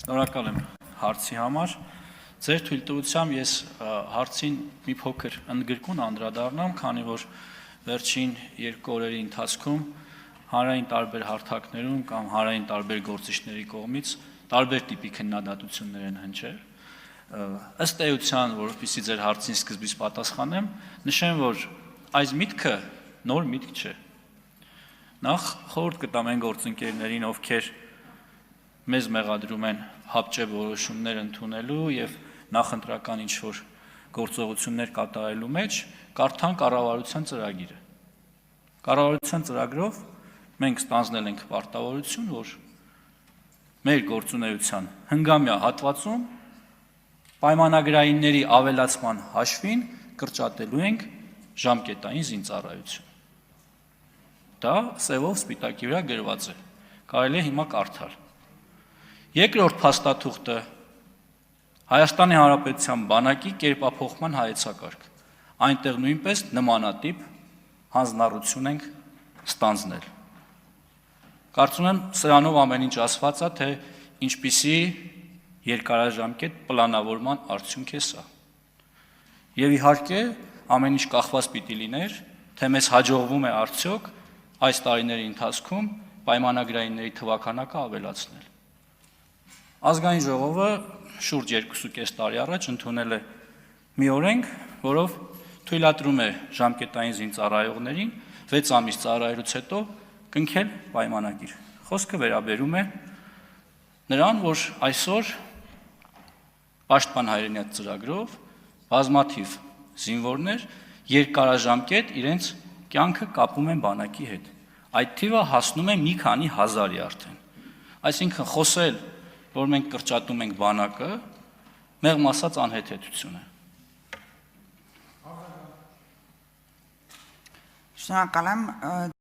Շնորհակալ եմ հարցի համար։ Ձեր թույլտվությամբ ես հարցին մի փոքր ընդգրկուն անդրադառնամ, քանի որ վերջին 2 օրերի ընթացքում հանրային տարբեր հարթակներում կամ հանրային տարբեր գործիչների կողմից տարբեր տիպի քննադատություններ են հնչել։ Ըստ էության, որովհետեւ ձեր հարցին սկզբից պատասխանեմ, նշեմ, որ այս միտքը նոր միտք չէ։ Նախ խորհուրդ կտամ այն գործընկերներին, ովքեր մեզ մեղադրում են հապճեպ որոշումներ ընդունելու եւ նախընտրական ինչ-որ գործողություններ կատարելու մեջ, կարդան կառավարության ծրագիրը։ Կառավարության ծրագրով մենք ստանձնել ենք պարտավորություն, որ մեր գործունեության հնգամյա հատվածում պայմանագրայինների ավելացման հաշվին կրճատելու ենք ժամկետային զինծառայություն։ Դա սևով սպիտակի վրա գրված է, կարելի է հիմա կարդալ։ Երկրորդ փաստաթուղթը Հայաստանի Հանրապետության բանակի կերպափոխման հայեցակարգ։ Այնտեղ նույնպես նմանատիպ հանձնառություն ենք ստանձնել։ Կարծում եմ սրանով ամեն ինչ ասված է, թե ինչպիսի երկարաժամկետ պլանավորման արդյունք է սա։ Եվ իհարկե ամեն ինչ կախված պիտի լիներ, թե մեզ հաջողվում է արդյոք այս տարիների ընթացքում պայմանագրայինների թվաքանակը ավելացնել։ Ազգային ժողովը շուրջ 2.5 տարի առաջ ընդունել է մի օրենք, որով թույլատրում է ժամկետային զինծառայողներին 6 ամիս ծառայելուց հետո կնքել պայմանագիր։ Խոսքը վերաբերում է նրան, որ այսօր Պաշտպան հայրենիաց ծրագրով բազմաթիվ զինվորներ երկարաժամկետ իրենց կյանքը կապում են բանակի հետ։ Այդ թիվը հասնում է մի քանի հազարի արդեն։ Այսինքն խոսել, որ մենք կրճատում ենք բանակը, մեղմ ասած անհեթեթություն է։ Շնորհակալ եմ։